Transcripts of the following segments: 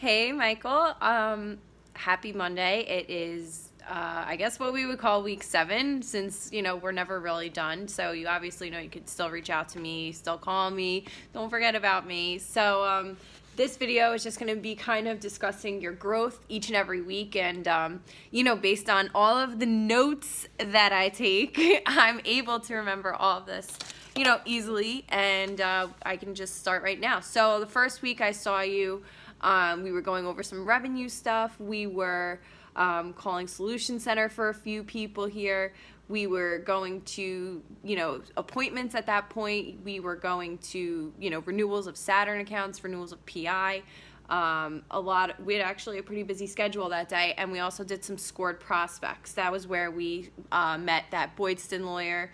Hey, Michael. Happy Monday. It is, I guess, what we would call week 7, since we're never really done. So you obviously know you could still reach out to me, still call me. Don't forget about me. So this video is just going to be kind of discussing your growth each and every week, and based on all of the notes that I take, I'm able to remember all of this easily, and I can just start right now. So the first week I saw you, we were going over some revenue stuff. We were calling Solution Center for a few people here. We were going to, appointments at that point. We were going to, renewals of Saturn accounts, renewals of PI. We had actually a pretty busy schedule that day, and we also did some scored prospects. That was where we met that Boydston lawyer.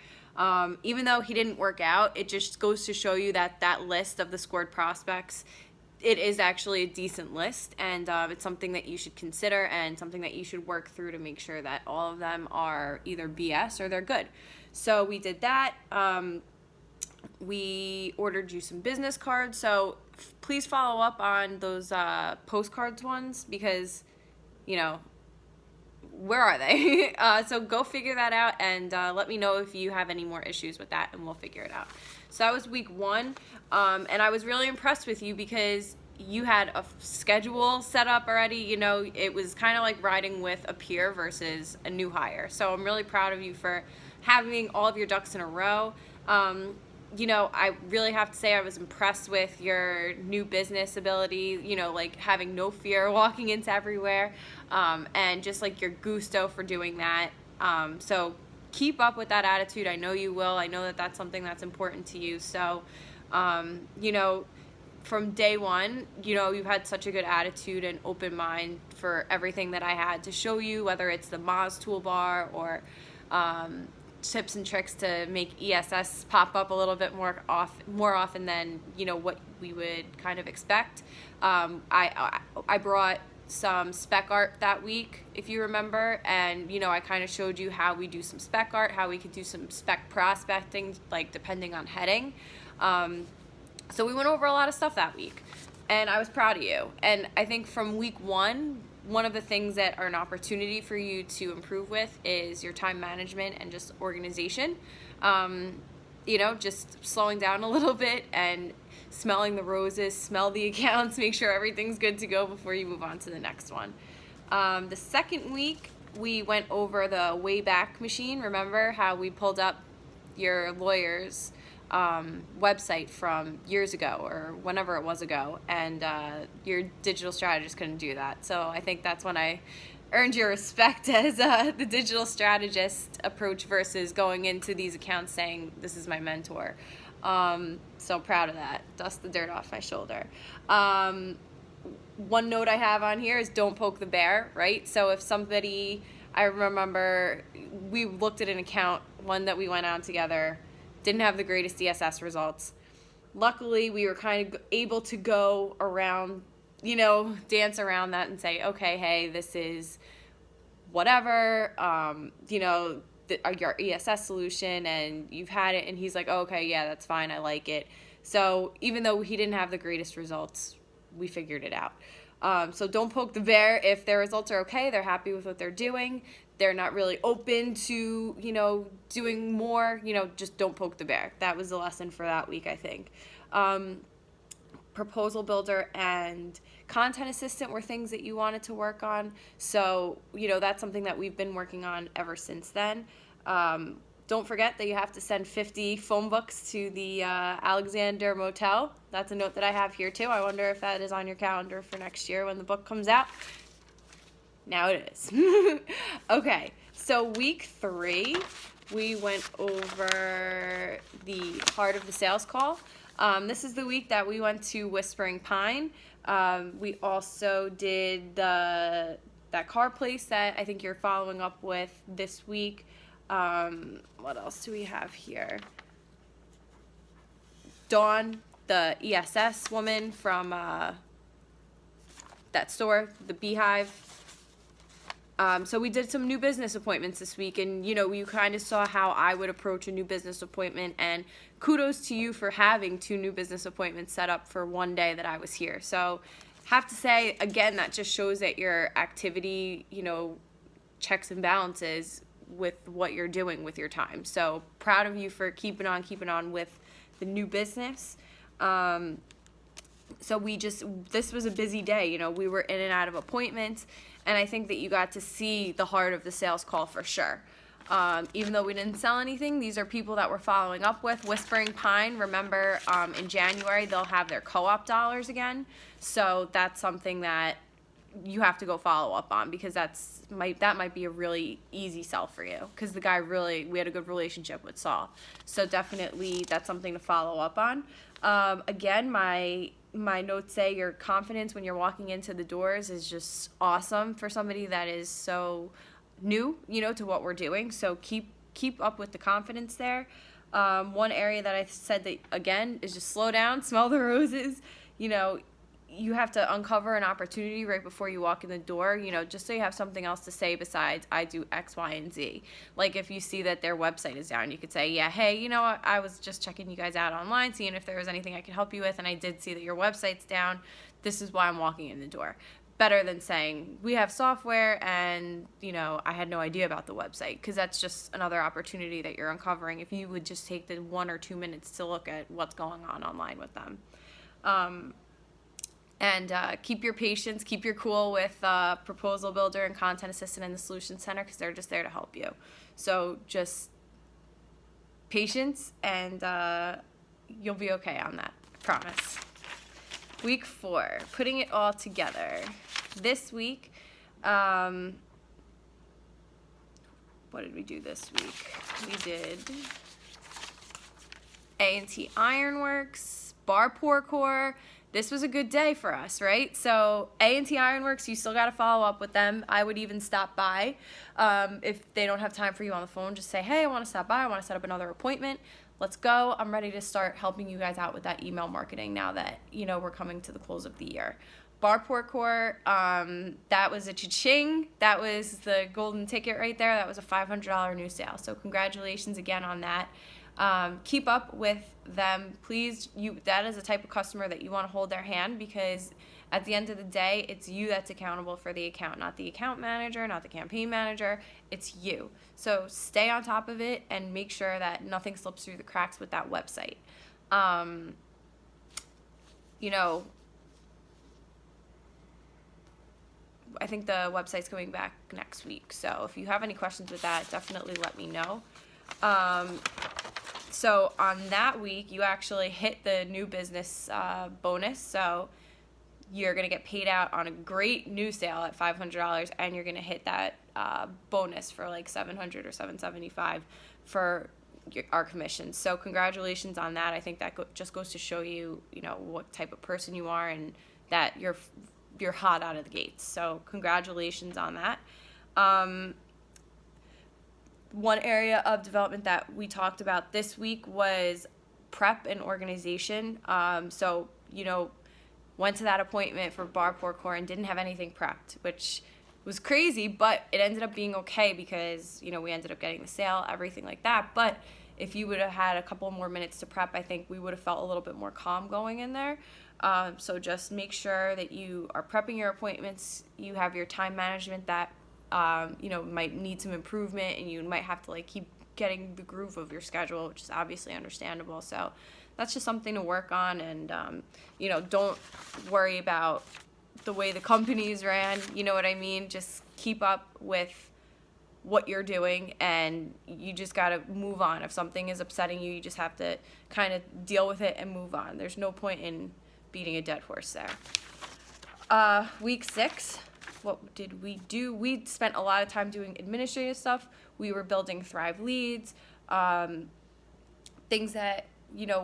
Even though he didn't work out, it just goes to show you that that list of the scored prospects, it is actually a decent list, and it's something that you should consider and something that you should work through to make sure that all of them are either BS or they're good. So we did that. We ordered you some business cards, so please follow up on those postcards ones, because where are they? So go figure that out, and let me know if you have any more issues with that, and we'll figure it out. So that was week 1, and I was really impressed with you because you had a schedule set up already. It was kind of like riding with a peer versus a new hire. So I'm really proud of you for having all of your ducks in a row. I really have to say I was impressed with your new business ability, like having no fear walking into everywhere, and just like your gusto for doing that. So keep up with that attitude. I know you will. I know that that's something that's important to you. So, from day one, you've had such a good attitude and open mind for everything that I had to show you, whether it's the Moz toolbar or tips and tricks to make ESS pop up a little bit more often than what we would kind of expect. I brought some spec art that week, if you remember, and I kind of showed you how we do some spec art, how we could do some spec prospecting, like depending on heading. So we went over a lot of stuff that week, and I was proud of you. And I think from week 1, one of the things that are an opportunity for you to improve with is your time management and just organization. Just slowing down a little bit and smelling the roses, smell the accounts, make sure everything's good to go before you move on to the next one. The second week, we went over the Wayback Machine. Remember how we pulled up your lawyer's website from years ago or whenever it was ago, and your digital strategist couldn't do that. So I think that's when I earned your respect as the digital strategist approach versus going into these accounts saying, this is my mentor. So proud of that. Dust the dirt off my shoulder. One note I have on here is don't poke the bear, right? So if somebody, I remember we looked at an account, one that we went on together, didn't have the greatest ESS results. Luckily, we were kind of able to go around, dance around that and say, okay, hey, this is whatever, your ESS solution, and you've had it. And he's like, oh, okay, yeah, that's fine. I like it. So even though he didn't have the greatest results, we figured it out. So don't poke the bear. If their results are okay, they're happy with what they're doing, they're not really open to, doing more, just don't poke the bear. That was the lesson for that week, I think. Proposal builder and content assistant were things that you wanted to work on. So, that's something that we've been working on ever since then. Don't forget that you have to send 50 phone books to the Alexander Motel. That's a note that I have here too. I wonder if that is on your calendar for next year when the book comes out. Now it is. Okay, so week 3, we went over the heart of the sales call. This is the week that we went to Whispering Pine. We also did that car place that I think you're following up with this week. What else do we have here? Dawn, the ESS woman from that store, the Beehive. So we did some new business appointments this week, and you kind of saw how I would approach a new business appointment, and kudos to you for having 2 new business appointments set up for one day that I was here. So have to say, again, that just shows that your activity, checks and balances with what you're doing with your time. So proud of you for keeping on with the new business. So this was a busy day. We were in and out of appointments, and I think that you got to see the heart of the sales call for sure. Even though we didn't sell anything, these are people that we're following up with. Whispering Pine, remember, in January, they'll have their co-op dollars again. So that's something that you have to go follow up on, because that might be a really easy sell for you, because the guy we had a good relationship with Saul. So definitely that's something to follow up on. Again, my notes say your confidence when you're walking into the doors is just awesome for somebody that is so new, to what we're doing. So keep up with the confidence there. One area that I said that, again, is just slow down, smell the roses. You have to uncover an opportunity right before you walk in the door, just so you have something else to say besides, I do X, Y, and Z. Like if you see that their website is down, you could say, yeah, hey, I was just checking you guys out online, seeing if there was anything I could help you with, and I did see that your website's down. This is why I'm walking in the door. Better than saying, we have software and, I had no idea about the website, because that's just another opportunity that you're uncovering if you would just take the 1 or 2 minutes to look at what's going on online with them. And keep your patience, keep your cool with Proposal Builder and Content Assistant and the Solution Center, because they're just there to help you. So just patience, and you'll be okay on that, I promise. Week 4, putting it all together. This week, what did we do this week? We did A&T Ironworks, Bar Core. This was a good day for us, right? So A&T Ironworks, you still got to follow up with them. I would even stop by. If they don't have time for you on the phone, just say, hey, I want to stop by. I want to set up another appointment. Let's go. I'm ready to start helping you guys out with that email marketing now that, we're coming to the close of the year. Bar Core, that was a cha-ching. That was the golden ticket right there. That was a $500 new sale. So congratulations again on that. Keep up with them, please. That is a type of customer that you want to hold their hand, because at the end of the day, it's you that's accountable for the account, not the account manager, not the campaign manager. It's you. So stay on top of it and make sure that nothing slips through the cracks with that website. I think the website's coming back next week. So if you have any questions with that, definitely let me know. So on that week, you actually hit the new business bonus. So you're going to get paid out on a great new sale at $500, and you're going to hit that bonus for like $700 or $775 for our commission. So congratulations on that. I think that just goes to show you, what type of person you are, and that you're hot out of the gates. So congratulations on that. One area of development that we talked about this week was prep and organization. So, went to that appointment for Bar Core and didn't have anything prepped, which was crazy, but it ended up being okay because, we ended up getting the sale, everything like that. But if you would have had a couple more minutes to prep, I think we would have felt a little bit more calm going in there. So just make sure that you are prepping your appointments, you have your time management that might need some improvement, and you might have to keep getting the groove of your schedule, which is obviously understandable. So that's just something to work on, and don't worry about the way the company's ran. You know what I mean? Just keep up with what you're doing, and you just got to move on. If something is upsetting you, you just have to kind of deal with it and move on. There's no point in beating a dead horse there. Week 6. What did we do? We spent a lot of time doing administrative stuff. We were building Thrive leads, things that,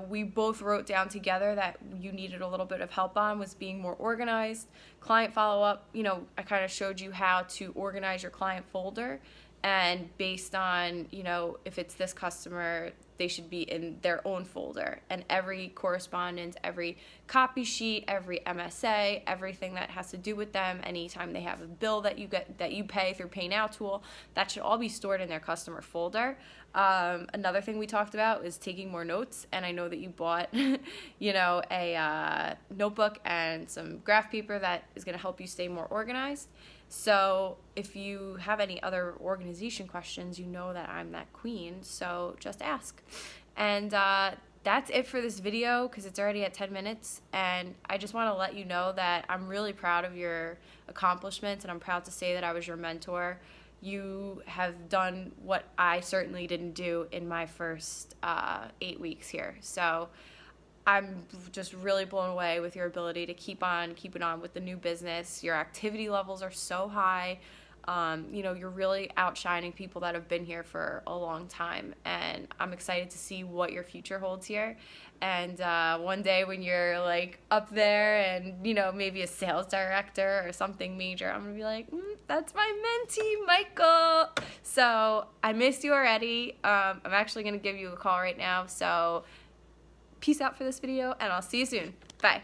we both wrote down together that you needed a little bit of help on was being more organized. Client follow-up, I kind of showed you how to organize your client folder, and based on, if it's this customer, they should be in their own folder. And every correspondence, every copy sheet, every MSA, everything that has to do with them, anytime they have a bill that you pay through Pay Now tool, that should all be stored in their customer folder. Another thing we talked about is taking more notes, and I know that you bought, a notebook and some graph paper that is going to help you stay more organized. So if you have any other organization questions, you know that I'm that queen, so just ask. And that's it for this video because it's already at 10 minutes, and I just want to let you know that I'm really proud of your accomplishments, and I'm proud to say that I was your mentor. You have done what I certainly didn't do in my first 8 weeks here. So I'm just really blown away with your ability to keep on keeping on with the new business. Your activity levels are so high. You're really outshining people that have been here for a long time, and I'm excited to see what your future holds here. And one day when you're like up there and maybe a sales director or something major, I'm gonna be like, that's my mentee, Michael. So I missed you already. I'm actually gonna give you a call right now. So peace out for this video, and I'll see you soon. Bye.